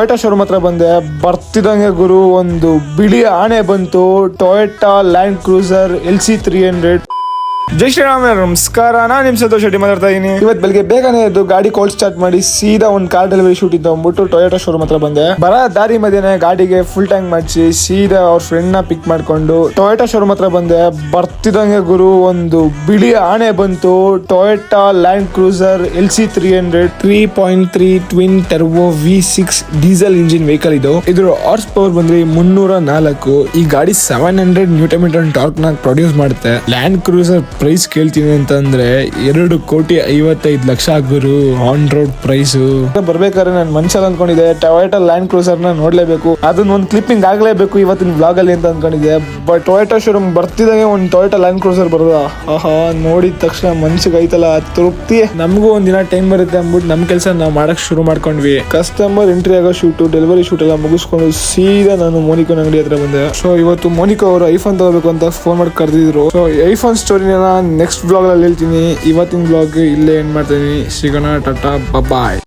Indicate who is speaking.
Speaker 1: Toyota showroom ಹತ್ರ ಬಂದೆ. ಬರ್ತಿದಂಗೆ ಗುರು ಒಂದು ಬಿಳಿ ಆನೆ ಬಂತು. Toyota land cruiser LC300. ಜೈ ಶ್ರೀರಾಮ್, ನಮಸ್ಕಾರ. ನಾನು ನಿಮ್ ಸಂತೋಷ್ ಶೆಟ್ಟಿ ಮಾತಾಡ್ತಾ ಇದೀನಿ. ಇವತ್ತು ಬೆಳಿಗ್ಗೆ ಬೇಗನೆ ಎದ್ದು ಗಾಡಿ ಕೋಲ್ಡ್ ಸ್ಟಾರ್ಟ್ ಮಾಡಿ ಸೀದಾ ಒಂದು ಕಾರ್ ಡೆಲಿವರಿ ಶೂಟ್ ಇದ್ದು ಅಂದ್ಬಿಟ್ಟು ಟೊಯೋಟಾ ಶೋರೂಮ್ ಹತ್ರ ಬಂದೆ. ಬರ ದಾರಿ ಮಧ್ಯೆ ಗಾಡಿಗೆ ಫುಲ್ ಟ್ಯಾಂಕ್ ಮಾಡಿಸಿ ಸೀದಾ ಅವ್ರ ಫ್ರೆಂಡ್ ನ ಪಿಕ್ ಮಾಡ್ಕೊಂಡು ಟೊಯೋಟಾ ಶೋರೂಮ್ ಹತ್ರ ಬಂದೆ. ಬರ್ತಿದಂಗೆ ಗುರು ಒಂದು ಬಿಳಿ ಆನೆ ಬಂತು. Toyota land cruiser LC300 3.3 twin turbo V6 diesel engine vehicle ಇದು. ಇದ್ರ ಹಾರ್ಸ್ ಪವರ್ ಬಂದ್ರೆ 304. ಈ ಗಾಡಿ 700 ನ್ಯೂಟನ್ ಮೀಟರ್ ಟಾರ್ಕ್ ನ ಪ್ರೊಡ್ಯೂಸ್ ಮಾಡುತ್ತೆ. ಲ್ಯಾಂಡ್ ಕ್ರೂಸರ್ ಪ್ರೈಸ್ ಕೇಳ್ತೀನಿ ಅಂತಂದ್ರೆ 2,55,00,000 ಗುರು ಆನ್ ರೋಡ್ ಪ್ರೈಸ್. ಬರ್ಬೇಕಾದ್ರೆ ನಾನು ಮನ್ಸಲ್ಲಿ ಅನ್ಕೊಂಡಿದ್ದೆ ಟೊಯೋಟಾ ಲ್ಯಾಂಡ್ ಕ್ರೂಸರ್ ನ ನೋಡ್ಲೇಬೇಕು, ಅದನ್ನ ಒಂದು ಕ್ಲಿಪ್ಪಿಂಗ್ ಆಗ್ಲೇಬೇಕು ಇವತ್ತಿನ ಬ್ಲಾಗ್ ಅಲ್ಲಿ ಅಂತ ಅನ್ಕೊಂಡಿದ್ದೆ. ಬಟ್ ಟೊಯೋಟಾ ಶೋರೂಮ್ ಬರ್ತಿದಂಗೆ ಒಂದು ಟೊಯೋಟಾ ಲ್ಯಾಂಡ್ ಕ್ರೂಸರ್ ಬರೋದ, ಆಹಾ ನೋಡಿದ ತಕ್ಷಣ ಮನ್ಸಿಗೆ ಐತಲ್ಲ ತೃಪ್ತಿ. ನಮಗೂ ಒಂದಿನ ಟೈಮ್ ಬರುತ್ತೆ ಅಂದ್ಬಿಟ್ಟು ನಮ್ ಕೆಲಸ ನಾವು ಮಾಡಕ್ ಶುರು ಮಾಡ್ಕೊಂಡ್ವಿ. ಕಸ್ಟಮರ್ ಎಂಟ್ರಿ ಆಗೋ ಶೂಟ್, ಡೆಲಿವರಿ ಶೂಟ್ ಎಲ್ಲ ಮುಗಿಸ್ಕೊಂಡು ಸೀದಾ ನಾನು ಮೋನಿಕೋನ್ ಅಂಗಡಿ ಹತ್ರ ಬಂದೆ. ಸೊ ಇವತ್ತು ಮೋನಿಕೋ ಅವರು ಐಫೋನ್ ತಗೋಬೇಕು ಅಂತ ಫೋನ್ ಮಾಡಿ ಕರೆದಿದ್ರು. ಸೊ ಐಫೋನ್ ಸ್ಟೋರಿನ ನೆಕ್ಸ್ಟ್ ಬ್ಲಾಗ್ ಅಲ್ಲಿ ಹೇಳ್ತೀನಿ. ಇವತ್ತಿನ ಬ್ಲಾಗ್ ಇಲ್ಲೇ ಎಂಡ್ ಮಾಡ್ತೀನಿ. ಸಿಗೋಣ, ಟಾಟಾ, ಬಾಯ್.